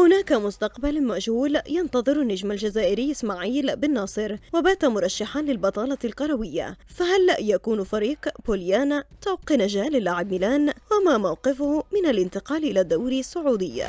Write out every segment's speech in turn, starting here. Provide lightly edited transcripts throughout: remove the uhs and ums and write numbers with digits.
هناك مستقبل مأجول ينتظر النجم الجزائري إسماعيل بن ناصر، وبات مرشحا للبطالة الكروية، فهل يكون فريق بوليانا طوق نجاة للاعب ميلان؟ وما موقفه من الانتقال إلى الدوري السعودي؟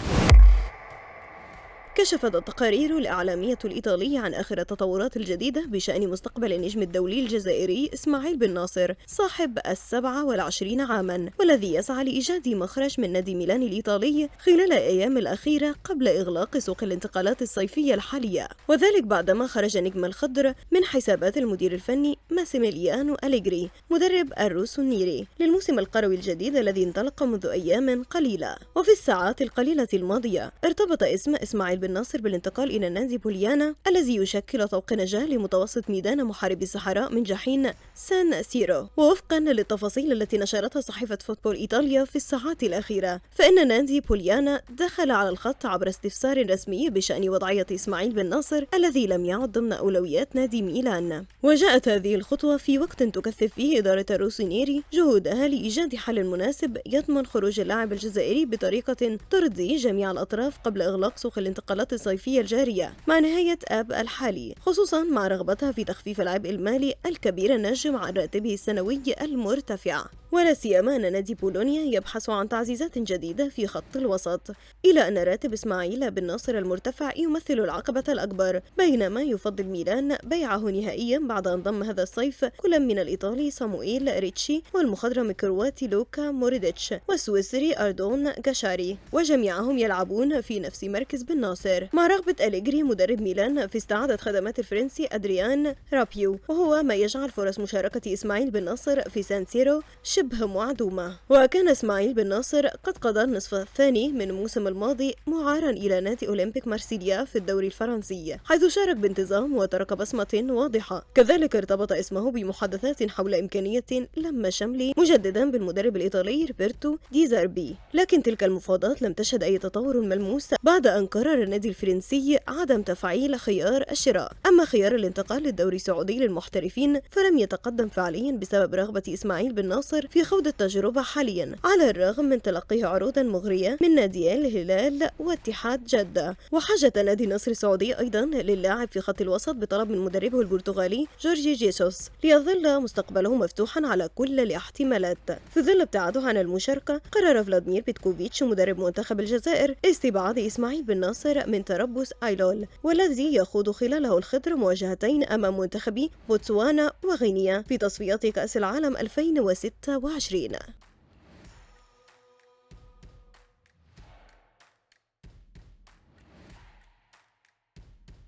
كشفت التقارير الإعلامية الإيطالية عن آخر التطورات الجديدة بشأن مستقبل النجم الدولي الجزائري إسماعيل بن ناصر صاحب 27 عاما، والذي يسعى لإيجاد مخرج من نادي ميلان الإيطالي خلال الأيام الأخيرة قبل إغلاق سوق الانتقالات الصيفية الحالية، وذلك بعدما خرج نجم الخضر من حسابات المدير الفني ماسيميليانو أليغري مدرب الروسونيري للموسم القروي الجديد الذي انطلق منذ أيام قليلة. وفي الساعات القليلة الماضية ارتبط اسم إسماعيل بن ناصر بالانتقال إلى نادي بوليانا الذي يشكل طوق نجاة لمتوسط ميدان محاربي الصحراء من جحيم سان سيرو. ووفقا للتفاصيل التي نشرتها صحيفة فوتبول إيطاليا في الساعات الأخيرة، فإن نادي بوليانا دخل على الخط عبر استفسار رسمي بشأن وضعية إسماعيل بن ناصر الذي لم يعد ضمن أولويات نادي ميلان. وجاءت هذه الخطوة في وقت تكثف فيه إدارة الروسينيري جهودها لإيجاد حل مناسب يضمن خروج اللاعب الجزائري بطريقة ترضي جميع الأطراف قبل إغلاق سوق الانتقالات الصيفية الجارية مع نهاية آب الحالي، خصوصا مع رغبتها في تخفيف العبء المالي الكبير الناجم عن راتبه السنوي المرتفع. ولا سيما أن نادي بولونيا يبحث عن تعزيزات جديدة في خط الوسط، إلى أن راتب إسماعيل بن ناصر المرتفع يمثل العقبة الأكبر، بينما يفضل ميلان بيعه نهائيا بعد أن ضم هذا الصيف كل من الإيطالي صامويل ريتشي والمخضرم الكرواتي لوكا موريديتش والسويسري أردون غاشاري، وجميعهم يلعبون في نفس مركز بن ناصر، مع رغبة أليغري مدرب ميلان في استعادة خدمات الفرنسي أدريان رابيو، وهو ما يجعل فرص مشاركة إسماعيل بن ناصر في سان سيرو شبه معدومة. وكان إسماعيل بن ناصر قد قضى النصف الثاني من الموسم الماضي معارا إلى نادي أولمبيك مارسيليا في الدوري الفرنسي، حيث شارك بانتظام وترك بصمة واضحة. كذلك ارتبط اسمه بمحادثات حول إمكانية لم شمل مجددا بالمدرب الإيطالي روبرتو دي زاربي، لكن تلك المفاوضات لم تشهد أي تطور ملموس بعد أن قرر النادي الفرنسي عدم تفعيل خيار الشراء. أما خيار الانتقال للدوري السعودي للمحترفين فلم يتقدم فعليا بسبب رغبة إسماعيل بن ناصر في خوض التجربة حاليا، على الرغم من تلقيه عروضا مغرية من نادي الهلال واتحاد جدة. وحاجة نادي النصر السعودي أيضا للاعب في خط الوسط بطلب من مدربه البرتغالي جورجي جيسوس ليظل مستقبله مفتوحا على كل الاحتمالات. في ظل ابتعاده عن المشاركة، قرر فلاديمير بيتكوفيتش مدرب منتخب الجزائر استبعاد إسماعيل بن ناصر من تربص أيلول، والذي يخوض خلاله الخضر مواجهتين أمام منتخبي بوتسوانا وغينيا في تصفيات كأس العالم 2026.